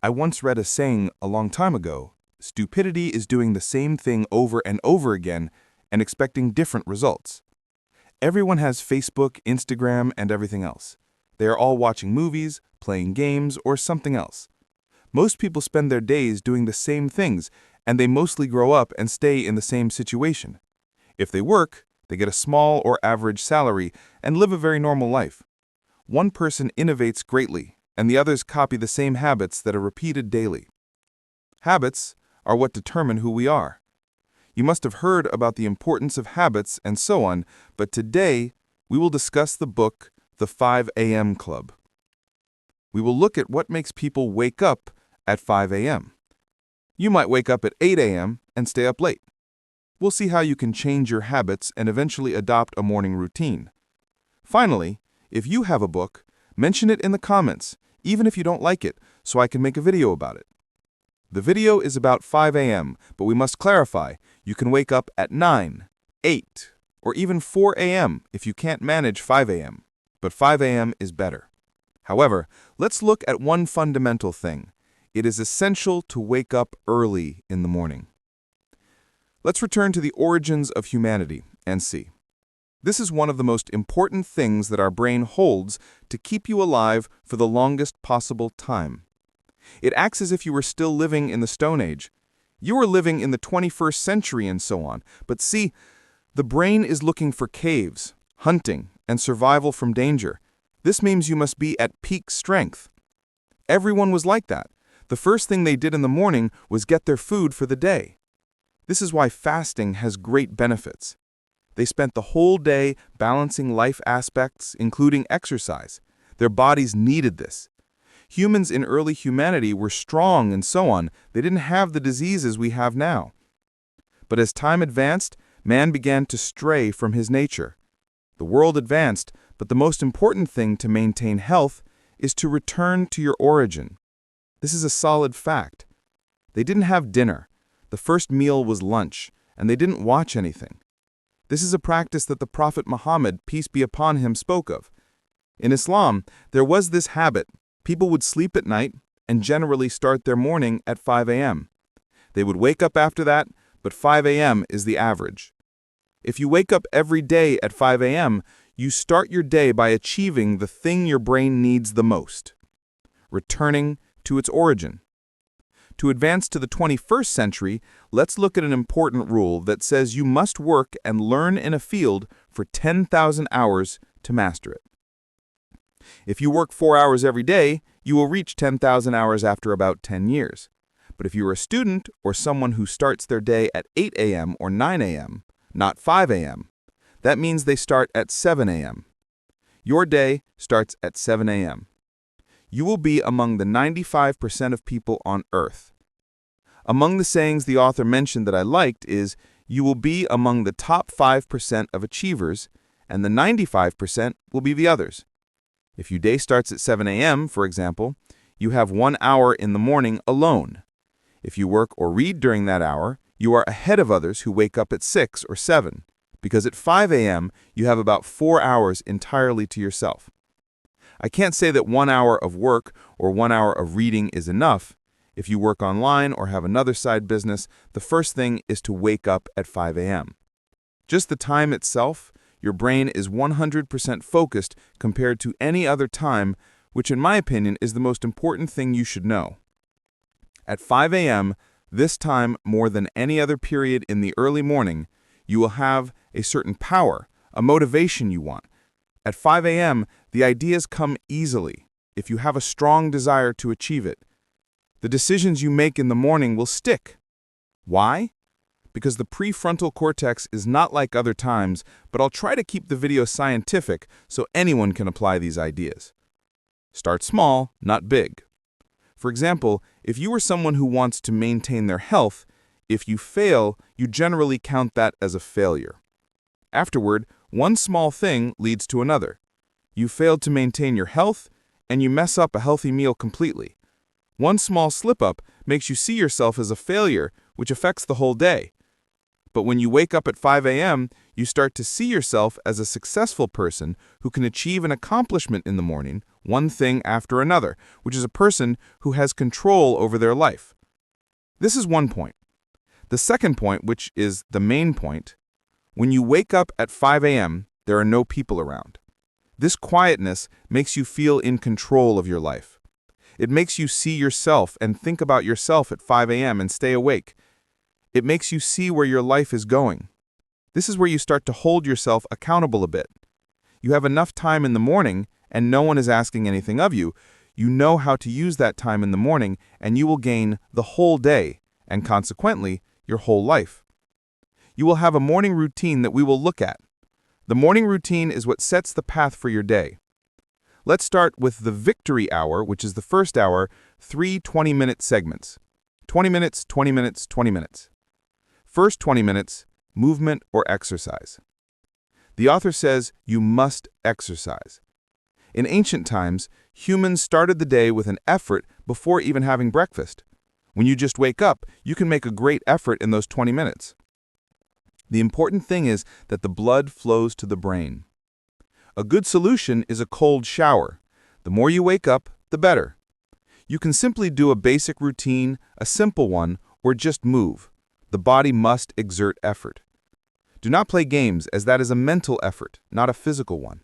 I once read a saying a long time ago, stupidity is doing the same thing over and over again and expecting different results. Everyone has Facebook, Instagram, and everything else. They are all watching movies, playing games, or something else. Most people spend their days doing the same things, and they mostly grow up and stay in the same situation. If they work, they get a small or average salary and live a very normal life. One person innovates greatly, and the others copy the same habits that are repeated daily. Habits are what determine who we are. You must have heard about the importance of habits and so on, but today we will discuss the book, The 5 a.m. Club. We will look at what makes people wake up at 5 a.m. You might wake up at 8 a.m. and stay up late. We'll see how you can change your habits and eventually adopt a morning routine. Finally, if you have a book, mention it in the comments, even if you don't like it, so I can make a video about it. The video is about 5 a.m., but we must clarify, you can wake up at 9, 8, or even 4 a.m. if you can't manage 5 a.m., but 5 a.m. is better. However, let's look at one fundamental thing. It is essential to wake up early in the morning. Let's return to the origins of humanity and see. This is one of the most important things that our brain holds to keep you alive for the longest possible time. It acts as if you were still living in the Stone Age. You are living in the 21st century and so on. But see, the brain is looking for caves, hunting, and survival from danger. This means you must be at peak strength. Everyone was like that. The first thing they did in the morning was get their food for the day. This is why fasting has great benefits. They spent the whole day balancing life aspects, including exercise. Their bodies needed this. Humans in early humanity were strong and so on. They didn't have the diseases we have now. But as time advanced, man began to stray from his nature. The world advanced, but the most important thing to maintain health is to return to your origin. This is a solid fact. They didn't have dinner. The first meal was lunch, and they didn't watch anything. This is a practice that the Prophet Muhammad, peace be upon him, spoke of. In Islam, there was this habit. People would sleep at night and generally start their morning at 5 a.m. They would wake up after that, but 5 a.m. is the average. If you wake up every day at 5 a.m., you start your day by achieving the thing your brain needs the most, returning to its origin. To advance to the 21st century, let's look at an important rule that says you must work and learn in a field for 10,000 hours to master it. If you work 4 hours every day, you will reach 10,000 hours after about 10 years. But if you are a student or someone who starts their day at 8 a.m. or 9 a.m., not 5 a.m., that means they start at 7 a.m. Your day starts at 7 a.m. You will be among the 95% of people on Earth. Among the sayings the author mentioned that I liked is, you will be among the top 5% of achievers, and the 95% will be the others. If your day starts at 7 a.m., for example, you have 1 hour in the morning alone. If you work or read during that hour, you are ahead of others who wake up at 6 or 7, because at 5 a.m. you have about 4 hours entirely to yourself. I can't say that 1 hour of work or 1 hour of reading is enough. If you work online or have another side business, the first thing is to wake up at 5 a.m. Just the time itself, your brain is 100% focused compared to any other time, which in my opinion is the most important thing you should know. At 5 a.m., this time more than any other period in the early morning, you will have a certain power, a motivation you want. At 5 a.m., the ideas come easily if you have a strong desire to achieve it. The decisions you make in the morning will stick. Why? Because the prefrontal cortex is not like other times, but I'll try to keep the video scientific so anyone can apply these ideas. Start small, not big. For example, if you are someone who wants to maintain their health, if you fail, you generally count that as a failure. Afterward, one small thing leads to another. You failed to maintain your health, and you mess up a healthy meal completely. One small slip-up makes you see yourself as a failure, which affects the whole day. But when you wake up at 5 a.m., You start to see yourself as a successful person who can achieve an accomplishment in the morning, one thing after another, which is a person who has control over their life. This is one point. The second point, which is the main point, when you wake up at 5 a.m., there are no people around. This quietness makes you feel in control of your life. It makes you see yourself and think about yourself at 5 a.m. and stay awake. It makes you see where your life is going. This is where you start to hold yourself accountable a bit. You have enough time in the morning and no one is asking anything of you. You know how to use that time in the morning and you will gain the whole day and consequently your whole life. You will have a morning routine that we will look at. The morning routine is what sets the path for your day. Let's start with the victory hour, which is the first hour, 3 20-minute segments. 20 minutes, 20 minutes, 20 minutes. First 20 minutes, movement or exercise. The author says you must exercise. In ancient times, humans started the day with an effort before even having breakfast. When you just wake up, you can make a great effort in those 20 minutes. The important thing is that the blood flows to the brain. A good solution is a cold shower. The more you wake up, the better. You can simply do a basic routine, a simple one, or just move. The body must exert effort. Do not play games, as that is a mental effort, not a physical one.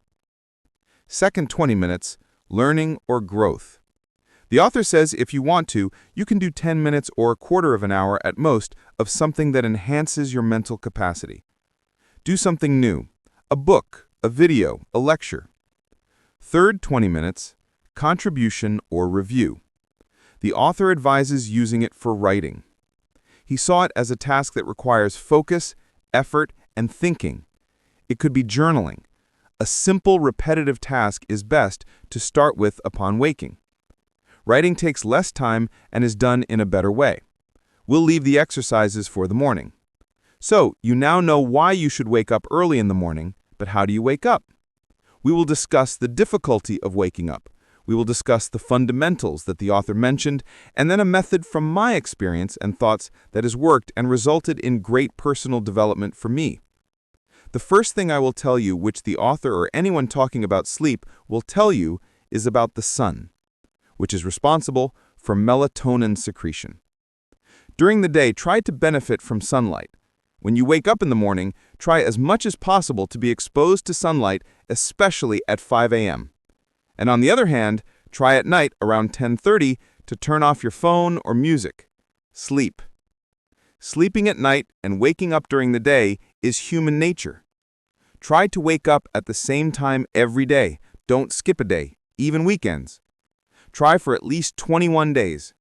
Second 20 minutes, learning or growth. The author says if you want to, you can do 10 minutes or a quarter of an hour at most of something that enhances your mental capacity. Do something new, a book, a video, a lecture. Third 20 minutes, contribution or review. The author advises using it for writing. He saw it as a task that requires focus, effort, and thinking. It could be journaling. A simple, repetitive task is best to start with upon waking. Writing takes less time and is done in a better way. We'll leave the exercises for the morning. So, you now know why you should wake up early in the morning, but how do you wake up? We will discuss the difficulty of waking up. We will discuss the fundamentals that the author mentioned, and then a method from my experience and thoughts that has worked and resulted in great personal development for me. The first thing I will tell you, which the author or anyone talking about sleep will tell you, is about the sun, which is responsible for melatonin secretion. During the day, try to benefit from sunlight. When you wake up in the morning, try as much as possible to be exposed to sunlight, especially at 5 a.m. And on the other hand, try at night around 10:30 to turn off your phone or music. Sleep. Sleeping at night and waking up during the day is human nature. Try to wake up at the same time every day. Don't skip a day, even weekends. Try for at least 21 days.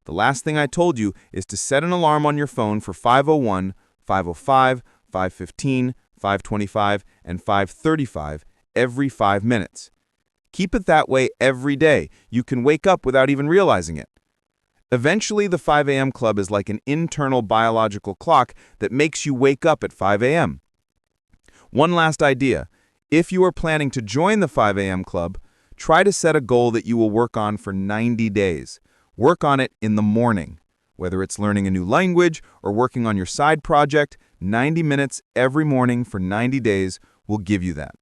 The last thing I told you is to set an alarm on your phone for 5:01, 5:05, 5:15, 5:25, and 5:35 every 5 minutes. Keep it that way every day. You can wake up without even realizing it. Eventually, the 5 a.m. club is like an internal biological clock that makes you wake up at 5 a.m. One last idea. If you are planning to join the 5 a.m. club, try to set a goal that you will work on for 90 days. Work on it in the morning. Whether it's learning a new language or working on your side project, 90 minutes every morning for 90 days will give you that.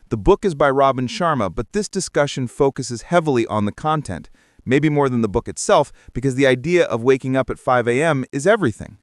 The book is by Robin Sharma, but this discussion focuses heavily on the content, maybe more than the book itself, because the idea of waking up at 5 a.m. is everything.